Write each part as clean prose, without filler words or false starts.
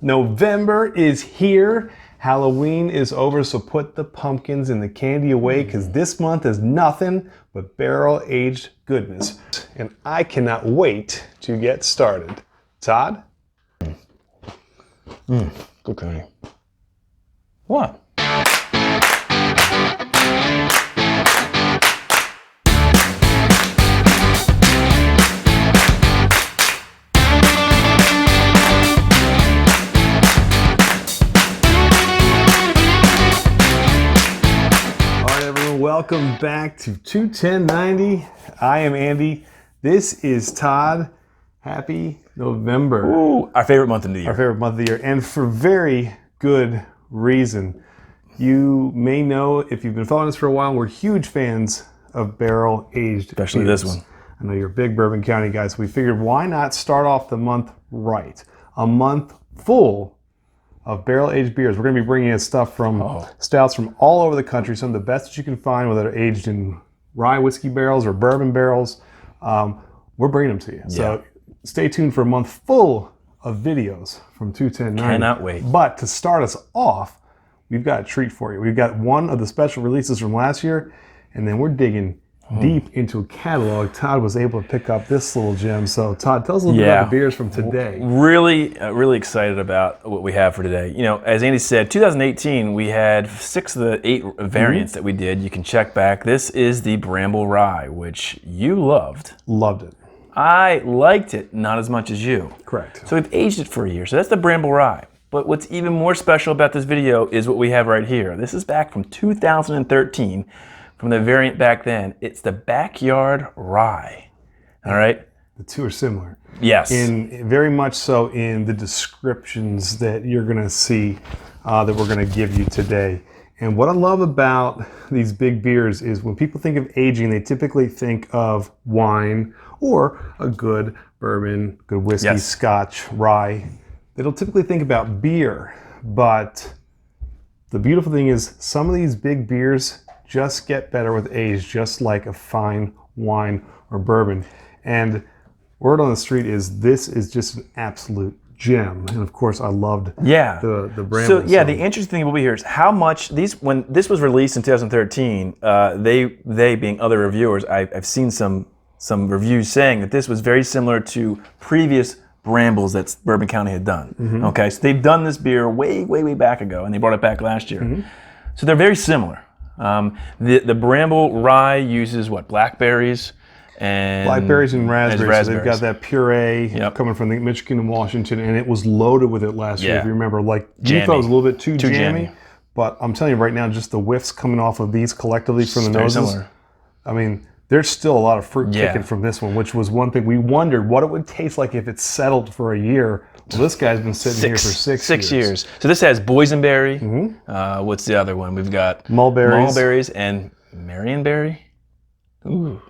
November is here. Halloween is over, so put the pumpkins and the candy away because this month is nothing but barrel-aged goodness. And I cannot wait to get started. Todd? Good candy. What? Welcome back to 21090. I am Andy. This is Todd. Happy November. Ooh, our favorite month of the year. Our favorite month of the year, and for very good reason. You may know, if you've been following us for a while, we're huge fans of barrel-aged Especially beers. this one. I know you're big Bourbon County guys, so we figured why not start off the month right? A month full of barrel-aged beers. We're going to be bringing in stuff from stouts from all over the country, some of the best that you can find, whether they're aged in rye whiskey barrels or bourbon barrels. We're bringing them to you. So stay tuned for a month full of videos from 21090. Cannot wait. But to start us off, we've got a treat for you. We've got one of the special releases from last year, and then we're digging deep into a catalog. Todd was able to pick up this little gem. So Todd, tell us a little bit about the beers from today. Really excited about what we have for today. You know, as Andy said, 2018, we had 6 of the 8 variants that we did. You can check back. This is the Bramble Rye, which you loved. Loved it. I liked it, not as much as you. Correct. So we've aged it for a year. So that's the Bramble Rye. But what's even more special about this video is what we have right here. This is back from 2013. From the variant back then, it's the Backyard Rye. All right? The two are similar. Yes. In very much so in the descriptions that you're going to see that we're going to give you today. And what I love about these big beers is when people think of aging, they typically think of wine or a good bourbon, good whiskey, scotch, rye. They don't typically think about beer. But the beautiful thing is some of these big beers just get better with age, just like a fine wine or bourbon. And word on the street is this is just an absolute gem. And of course, I loved the Bramble. So the interesting thing will be here is how much when this was released in 2013, they being other reviewers, I've seen some reviews saying that this was very similar to previous Brambles that Bourbon County had done. Okay, so they've done this beer way back ago, and they brought it back last year. So they're very similar. The Bramble Rye uses what? Blackberries and raspberries. So they've got that puree coming from Michigan and Washington, and it was loaded with it last year. If you remember, like you thought it was a little bit too jammy, but I'm telling you right now, just the whiffs coming off of these collectively from the noses. Similar. I mean, there's still a lot of fruit kicking from this one, which was one thing we wondered what it would taste like if it settled for a year. Well, this guy's been sitting here for 6 years. So this has boysenberry. What's the other one? We've got mulberries and marionberry. Ooh,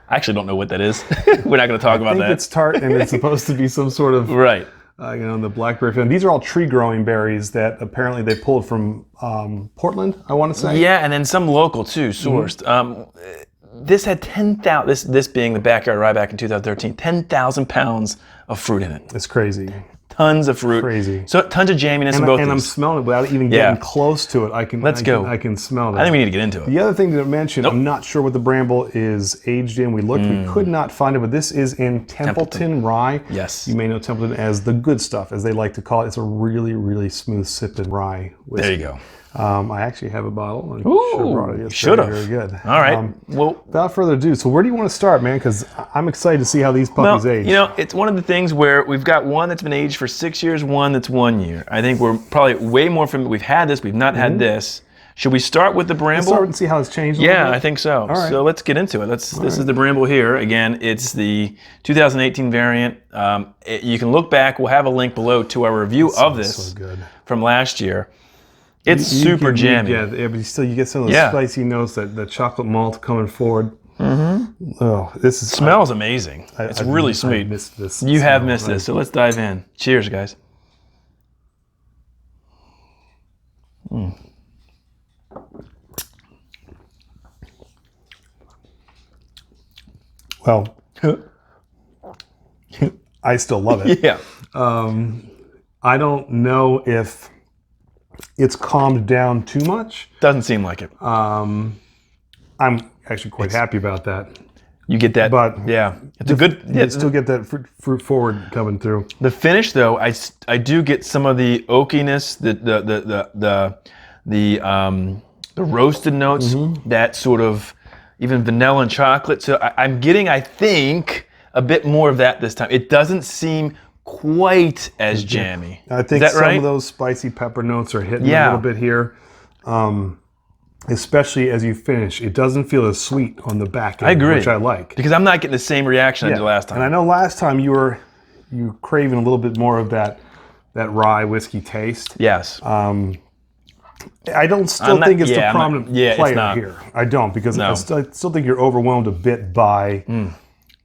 I actually don't know what that is. We're not going to talk about that. I think it's tart, and it's supposed to be some sort of the blackberry film. These are all tree-growing berries that apparently they pulled from Portland, I want to say. Yeah, and then some local too, sourced. This had 10,000. This being the Backyard Rye back in 2013, 10,000 pounds of fruit in it. It's crazy. Tons of fruit. Crazy. So tons of jamminess in both. And I'm smelling it without even getting close to it. I can smell it. I think we need to get into it. The other thing to mention, I'm not sure what the Bramble is aged in. We looked, we could not find it, but this is in Templeton Rye. Yes. You may know Templeton as the good stuff, as they like to call it. It's a really smooth sipping rye whiskey. There you go. I actually have a bottle. I should have brought it. Should have. Very good. All right. Well, without further ado, so where do you want to start, man? Because I'm excited to see how these puppies age. You know, it's one of the things where we've got one that's been aged for 6 years, one that's 1 year. I think we're probably way more familiar. We've had this. We've not had this. Should we start with the Bramble? Let's start and see how it's changed a little bit? I think so. All right. So let's get into it. This is the Bramble here. Again, it's the 2018 variant. You can look back. We'll have a link below to our review of this from last year. It's super jammy. But still you get some of those spicy notes, that the chocolate malt coming forward. Oh, this smells amazing. It's really sweet. I missed this. You have missed this, so let's dive in. Cheers, guys. Well, I still love it. Yeah. I don't know if it's calmed down too much. Doesn't seem like it. I'm actually quite happy about that. You get that, But yeah. It's a good. You still get that fruit forward coming through. The finish, though, I do get some of the oakiness, the roasted notes, that sort of even vanilla and chocolate. So I'm getting, I think, a bit more of that this time. It doesn't seem quite as jammy. I think Is that some right? of those spicy pepper notes are hitting a Yeah. little bit here. Especially as you finish. It doesn't feel as sweet on the back end, I agree. which I like. Because I'm not getting the same reaction I did last time. And I know last time you were craving a little bit more of that rye whiskey taste. Yes. I don't still think it's the prominent it's player not. here. I don't, because No. I still think you're overwhelmed a bit by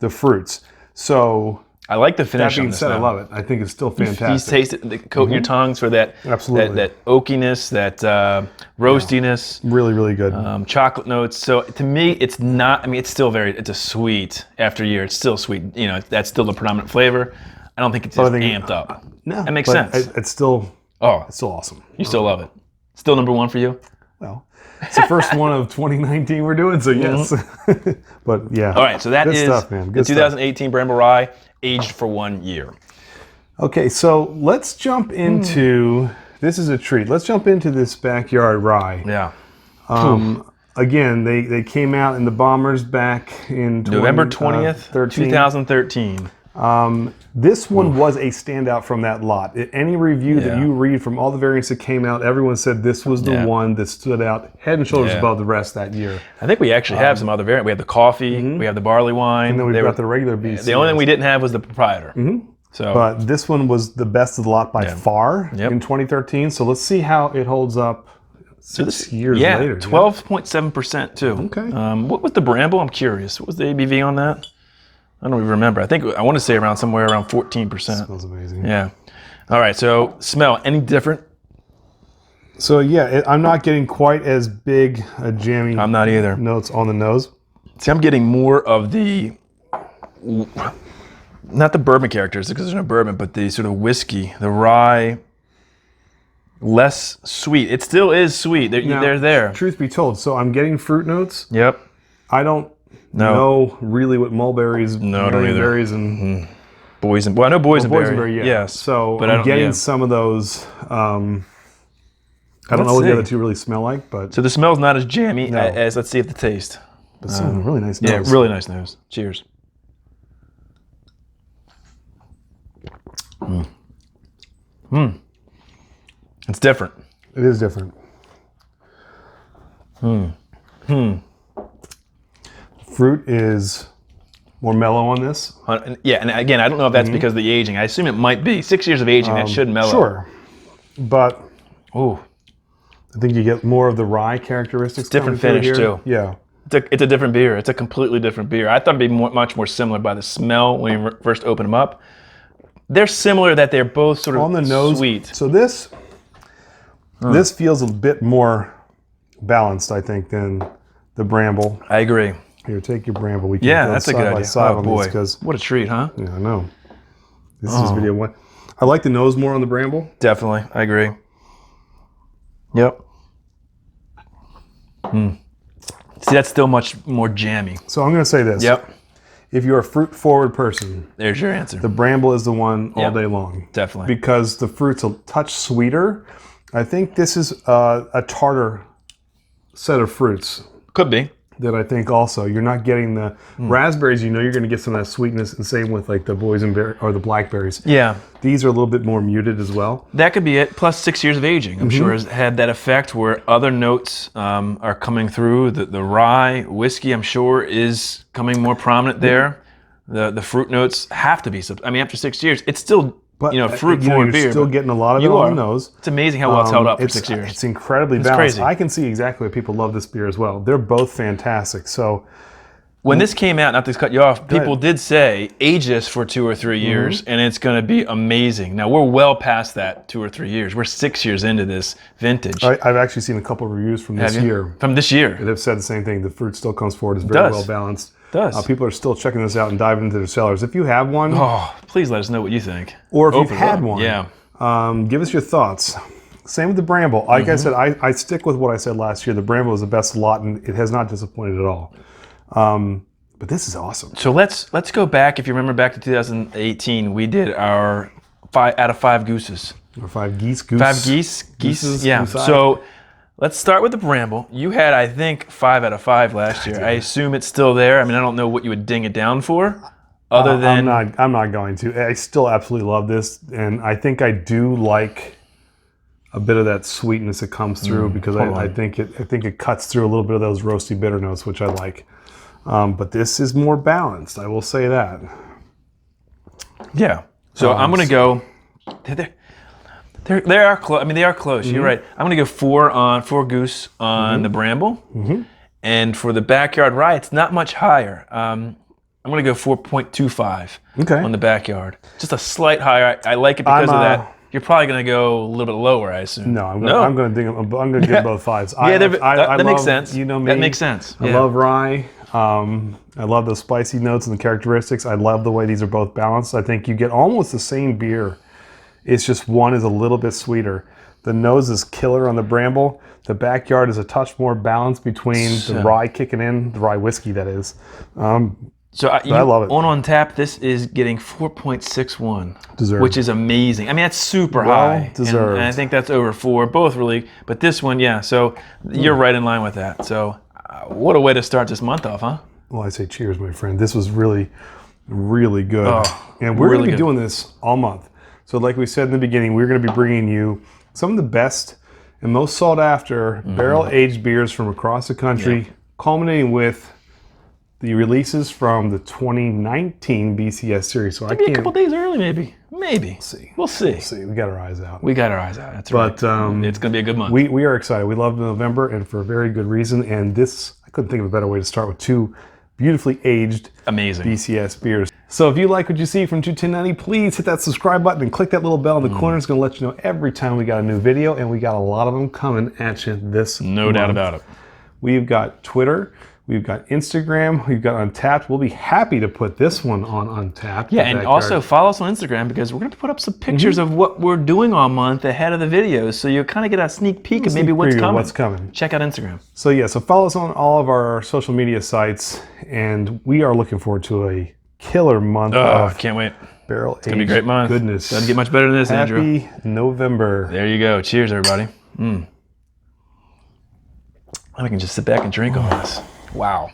the fruits. So I like the finish that being on this said, I now. love it. I think it's still You fantastic. taste it, coat in your tongues for that, Absolutely. that oakiness, that roastiness, Really, really good. chocolate notes. So to me, it's not. I mean, it's still it's a sweet after a year. It's still sweet. You know, that's still the predominant flavor. I don't think it's just amped up. No, that makes but sense. It's still awesome. You still love it. Still number one for you. Well, it's the first one of 2019 we're doing, so yes. But yeah. All right, so that good is stuff, man. the Good 2018 Bramble Rye, aged for 1 year. Okay, so let's jump into this is a treat. Let's jump into this Backyard Rye. Yeah. Again, they came out in the Bombers back in November 20th, 2013. This one was a standout from that lot. Any review that you read from all the variants that came out, everyone said this was the one that stood out head and shoulders above the rest that year. I think we actually have some other variants. We have the coffee, we have the barley wine. And then we've got the regular BC. The only thing we didn't have was the proprietor. So, but this one was the best of the lot by far in 2013. So let's see how it holds up 6 years later. 12.7% too. Okay. What was the Bramble? I'm curious. What was the ABV on that? I don't even remember. I want to say somewhere around 14%. Smells amazing. Yeah. All right. So smell any different? So yeah, I'm not getting quite as big a jammy. I'm not either. Notes on the nose. See, I'm getting more of the, not the bourbon characters because there's no bourbon, but the sort of whiskey, the rye, less sweet. It still is sweet. They're there. Truth be told, so I'm getting fruit notes. Yep. I don't know really what mulberries, No, I don't either. berries, and Boysenberry. Well, I know boysenberry. boysenberry. Yeah. Yes. So but I'm getting some of those. I don't know what the other two really smell like, but So the smell's not as jammy as, let's see if the taste. some really nice nose. Yeah, really nice nose. Cheers. It's different. It is different. Fruit is more mellow on this. Yeah, and again, I don't know if that's because of the aging. I assume it might be. 6 years of aging, that should mellow. Sure, but Ooh, I think you get more of the rye characteristics. different coming through finish, here. too. Yeah. it's a different beer. It's a completely different beer. I thought it'd be much more similar by the smell when you first open them up. They're similar that they're both sort of On the nose, sweet. So this feels a bit more balanced, I think, than the Bramble. I agree. Here, take your Bramble. We can Yeah, go that's a side good by idea. side Oh on boy, these 'cause- what a treat, huh? yeah, I know. This is video one. I like the nose more on the Bramble. Definitely, I agree. Yep. See, that's still much more jammy. So I'm going to say this. Yep. If you're a fruit-forward person, There's your answer. the Bramble is the one all Yep. day long. Definitely. Because the fruit's a touch sweeter. I think this is a tartar set of fruits Could be. that I think also you're not getting the raspberries. You know you're going to get some of that sweetness, and same with like the boysenberry or the blackberries. Yeah. These are a little bit more muted as well. That could be it. Plus 6 years of aging, I'm sure, has had that effect where other notes are coming through. The rye, whiskey, I'm sure, is coming more prominent there. The fruit notes have to be. I mean, after 6 years, it's still fruit forward you're beer. still but getting a lot of it you on are. the nose. It's amazing how well it's held up for 6 years. It's incredibly balanced. crazy. I can see exactly why people love this beer as well. They're both fantastic. So When this came out, not to cut you off, people did say, age this for 2 or 3 years, and it's going to be amazing. Now, we're well past that 2 or 3 years. We're 6 years into this vintage. I've actually seen a couple of reviews from this year. From this year. They've said the same thing. The fruit still comes forward. It's very does. well balanced. Does. People are still checking this out and diving into their cellars. If you have one, Oh, please let us know what you think. or if you've Open it had up. one, Yeah. Give us your thoughts. Same with the Bramble. Like I said, I stick with what I said last year. The Bramble is the best lot, and it has not disappointed at all. But this is awesome. So let's go back. If you remember back to 2018, we did our 5 out of 5 gooses. Or 5 geese. 5 geese. Yeah. Goose Island. So let's start with the Bramble. You had, I think, 5 out of 5 last year. I assume it's still there. I mean, I don't know what you would ding it down for, other than I'm not going to. I still absolutely love this, and I think I do like a bit of that sweetness that comes through because I think it cuts through a little bit of those roasty bitter notes, which I like. But this is more balanced. I will say that. Yeah. So I'm gonna go. They are close. I mean, they are close. You're right. I'm gonna go 4 goose on the Bramble, and for the Backyard Rye, it's not much higher. I'm gonna go 4.25 on the Backyard. Just a slight higher. I like it because of that. You're probably going to go a little bit lower, I assume. No, I'm going to give both 5s. That makes sense. You know me. That makes sense. I love rye. I love those spicy notes and the characteristics. I love the way these are both balanced. I think you get almost the same beer. It's just one is a little bit sweeter. The nose is killer on the Bramble. The Backyard is a touch more balanced between the rye kicking in, the rye whiskey that is. So I love it. On tap, this is getting 4.61, Deserved. which is amazing. I mean, that's super high. Deserved. And I think that's over 4, both really. But this one, yeah. So you're right in line with that. So what a way to start this month off, huh? Well, I say cheers, my friend. This was really, really good. And we're really going to be good. doing this all month. So like we said in the beginning, we're going to be bringing you some of the best and most sought after barrel-aged beers from across the country, culminating with the releases from the 2019 BCS series. So Maybe a couple days early, maybe. We'll see. We'll see. We'll see. We got our eyes out. That's But right. It's going to be a good month. we are excited. We love November, and for a very good reason. And this, I couldn't think of a better way to start with 2 beautifully aged Amazing. BCS beers. So if you like what you see from 21090, please hit that subscribe button and click that little bell in the corner. It's going to let you know every time we got a new video, and we got a lot of them coming at you this month. No doubt about it. We've got Twitter. We've got Instagram. We've got Untapped. We'll be happy to put this one on Untapped. Yeah, and also follow us on Instagram because we're going to put up some pictures of what we're doing all month ahead of the videos, so you'll kind of get a sneak peek of maybe what's coming. Check out Instagram. So follow us on all of our social media sites, and we are looking forward to a killer month of can't wait. barrel-aged It's going to be a great month. goodness. Doesn't get much better than this, Andrew. Happy November. There you go. Cheers, everybody. Now we can just sit back and drink on this. Wow.